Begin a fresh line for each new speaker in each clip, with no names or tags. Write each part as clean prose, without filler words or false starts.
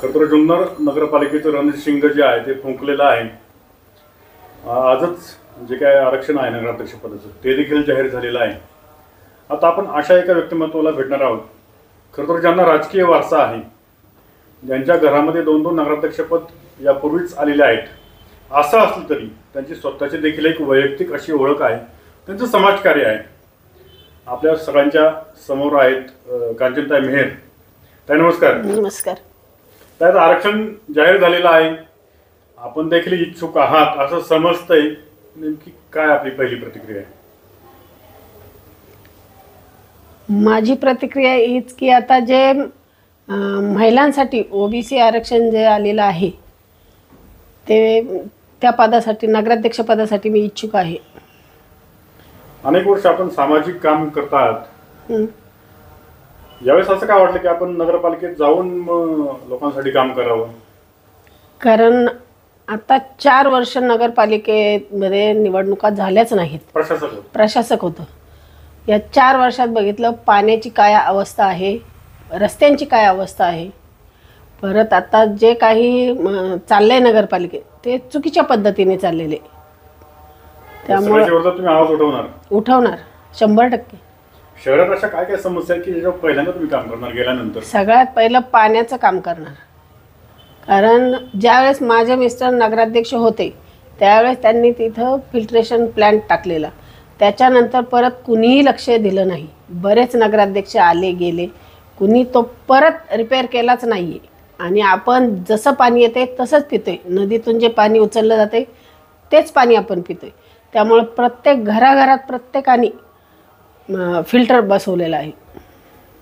खरं तर जुन्नर नगरपालिकेचं रणशिंग जे आहे ते फुंकलेलं आहे. आजच जे काय आरक्षण आहे नगराध्यक्ष पदाचं ते देखील जाहीर झालेलं आहे. आता आपण अशा एका व्यक्तिमत्वाला भेटणार आहोत, खरं तर ज्यांना राजकीय वारसा आहे, ज्यांच्या घरामध्ये 2-2 नगराध्यक्षपद यापूर्वीच आलेले आहेत. असं असलं तरी त्यांची स्वतःची देखील एक वैयक्तिक अशी ओळख आहे, त्यांचं समाजकार्य आहे. आपल्या सगळ्यांच्या समोर आहेत कांचनताई मेहर. ताई नमस्कार.
नमस्कार.
त्यात आरक्षण जाहीर झालेलं आहे, आपण देखील इच्छुक आहात असं समजतंय. नेमकी काय आपली पहिली प्रतिक्रिया आहे?
माझी प्रतिक्रिया हीच की आता जे महिलांसाठी ओबीसी आरक्षण जे आलेलं आहे ते त्या पदासाठी नगराध्यक्ष पदासाठी मी इच्छुक आहे.
अनेक वर्ष आपण सामाजिक काम करतात, यावेळेस असं काय वाटलं की आपण नगरपालिकेत जाऊन लोकांसाठी काम करावं?
कारण आता 4 वर्ष नगरपालिकेमध्ये निवडणुका झाल्याच नाहीत. प्रशासक होतं. या 4 वर्षात बघितलं पाण्याची काय अवस्था आहे, रस्त्यांची काय अवस्था आहे. परत आता जे काही चाललंय नगरपालिकेत ते चुकीच्या पद्धतीने चाललेले. त्यामुळे
तुम्ही आवाज उठवणार
100%.
शहरात अशा काय काय समस्या आहे की ज्याच्यावर पहिल्यांदा तुम्ही काम करणार गेल्यानंतर?
सगळ्यात पहिलं पाण्याचं काम करणार. कारण ज्यावेळेस माझे मिस्टर नगराध्यक्ष होते त्यावेळेस त्यांनी तिथं फिल्ट्रेशन प्लॅन्ट टाकलेला. त्याच्यानंतर परत कुणीही लक्ष दिलं नाही. बरेच नगराध्यक्ष आले गेले, कुणी तो परत रिपेअर केलाच नाही आहे. आणि आपण जसं पाणी येते तसंच पितोय. नदीतून जे पाणी उचललं जाते तेच पाणी आपण पितोय. त्यामुळे प्रत्येक घराघरात प्रत्येकाने फिल्टर बसवलेला आहे.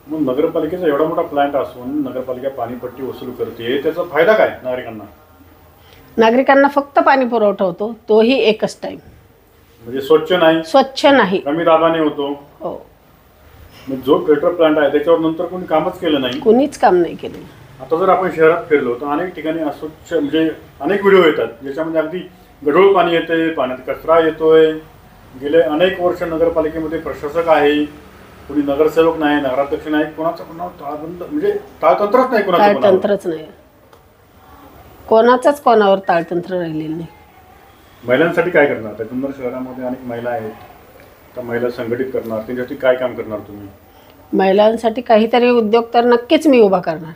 मग नगरपालिकेचा एवढा मोठा प्लॅन्ट असून नगरपालिका पाणीपट्टी वसूल करते, त्याचा फायदा काय नागरिकांना?
नागरिकांना फक्त पाणी पुरवठा होतो, तोही एकच टाइम.
म्हणजे स्वच्छ नाही, कमी दाबाने होतो.
हो.
मग जो फिल्टर प्लांट आहे त्याच्यावर नंतर कोणी कामच केलं नाही,
कुणीच काम नाही केलं.
आता जर आपण शहरात फिरलो तर अनेक ठिकाणी अस्वच्छ म्हणजे अनेक व्हिडिओ येतात ज्याच्यामध्ये अगदी गढूळ पाणी येते, पाण्यात कचरा येतोय. गेले अनेक वर्ष नगरपालिकेमध्ये प्रशासक आहे, कोणी नगरसेवक नाही, नगराध्यक्ष नाही, कोणाचं ताळबंद म्हणजे ताळतंत्रच नाही.
ताळतंत्रच नाही, कोणाचंच कोणावर ताळतंत्र राहिलेलं नाही.
महिलांसाठी काय करणार? त्या जुन्नर शहरामध्ये अनेक महिला आहेत, त्या महिला संघटित करणार, त्यांच्यासाठी काय काम करणार तुम्ही?
महिलांसाठी काहीतरी उद्योग तर नक्कीच मी उभा करणार.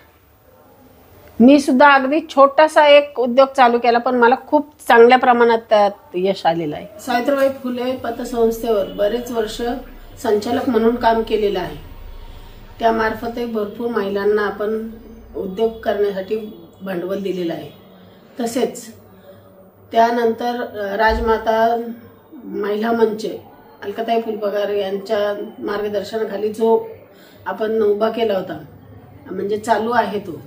मी सुद्धा अगदी छोटासा एक उद्योग चालू केला, पण मला खूप चांगल्या प्रमाणात त्यात यश आलेलं आहे. सावित्रीबाई फुले पतसंस्थेवर बरेच वर्ष संचालक म्हणून काम केलेलं आहे. त्यामार्फत भरपूर महिलांना आपण उद्योग करण्यासाठी भांडवल दिलेलं आहे. तसेच त्यानंतर राजमाता महिला मंच अलकाताई फुलपगार यांच्या मार्गदर्शनाखाली जो आपण उभा केला होता, म्हणजे चालू आहे तो,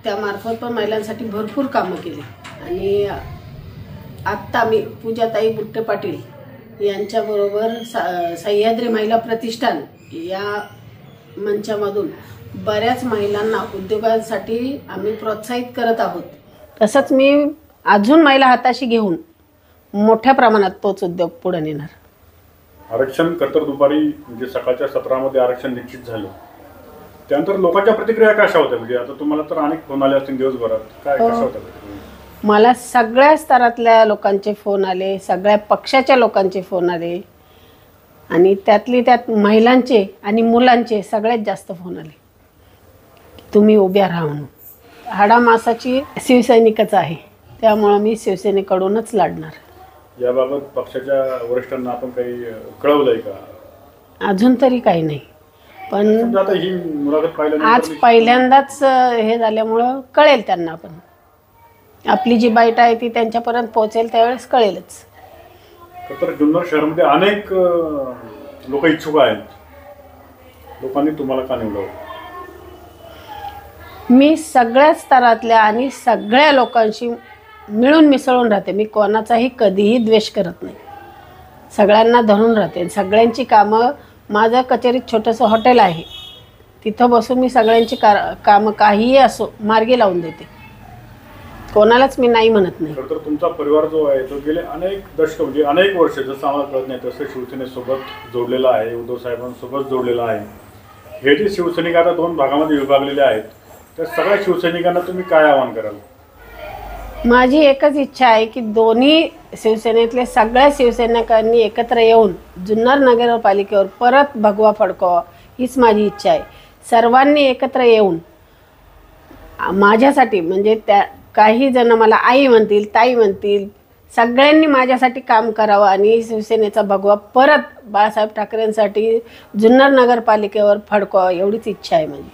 त्यामार्फत पण महिलांसाठी भरपूर कामं केली. आणि आत्ता मी पूजाताई बुट्टे पाटील यांच्याबरोबर सह्याद्री महिला प्रतिष्ठान या मंचामधून बऱ्याच महिलांना उद्योगासाठी आम्ही प्रोत्साहित करत आहोत. तसंच मी अजून महिला हाताशी घेऊन मोठ्या प्रमाणात तोच उद्योग पुढे नेणार.
आरक्षण तर दुपारी म्हणजे सकाळच्या सत्रामध्ये आरक्षण निश्चित झालं, त्यानंतर लोकांच्या प्रतिक्रिया कशा होत्या? म्हणजे आता तुम्हाला तर अनेक फोन आले असतील दिवसभरात, काय कशा होत्या?
मला सगळ्या स्तरातल्या लोकांचे फोन आले, सगळ्या पक्षाच्या लोकांचे फोन आले, आणि त्यातली त्यात महिलांचे आणि मुलांचे सगळ्यात जास्त फोन आले. तुम्ही उभ्या राहा म्हणून. हाडामासाची शिवसैनिकच आहे, त्यामुळं मी शिवसेनेकडूनच लढणार.
याबाबत पक्षाच्या वरिष्ठांना आपण काही कळवलंय का?
अजून तरी काही नाही, पण
आता ही मुलाखत
आज पहिल्यांदाच हे झाल्यामुळं कळेल त्यांना. पण आपली जी बाईट आहे ती त्यांच्यापर्यंत पोहोचेल त्यावेळेस कळेलच.
तर जुन्नर शहरामध्ये अनेक लोक इच्छुक आहेत, लोकांनी तुम्हाला का निवडावं?
मी सगळ्या स्तरातल्या आणि सगळ्या लोकांशी मिळून मिसळून राहते. मी कोणाचाही कधीही द्वेष करत नाही, सगळ्यांना धरून राहते. सगळ्यांची कामं, माझं कचेरीत छोटंसं हॉटेल आहे, तिथं बसून मी सगळ्यांची कामं काहीही असो मार्गी लावून देते. कोणालाच मी नाही म्हणत नाही.
तर तुमचा परिवार जो आहे तो गेले अनेक दशक म्हणजे अनेक वर्ष, जसं आम्हाला कळत नाही तसं शिवसेनेसोबत जोडलेला आहे, उद्धव साहेबांसोबत जोडलेला आहे. हे जे शिवसैनिक आता 2 भागामध्ये विभागलेले आहेत, त्या सगळ्या शिवसैनिकांना तुम्ही काय आवाहन कराल?
माझी एकच इच्छा आहे की दोन्ही शिवसेनेतले सगळ्या शिवसैनिकांनी एकत्र येऊन जुन्नर नगरपालिकेवर परत भगवा फडकावा, हीच माझी इच्छा आहे. सर्वांनी एकत्र येऊन माझ्यासाठी, म्हणजे त्या काही जण मला आई म्हणतील, ताई म्हणतील, सगळ्यांनी माझ्यासाठी काम करावं आणि शिवसेनेचा भगवा परत बाळासाहेब ठाकरेंसाठी जुन्नर नगरपालिकेवर फडकावा, एवढीच इच्छा आहे माझी.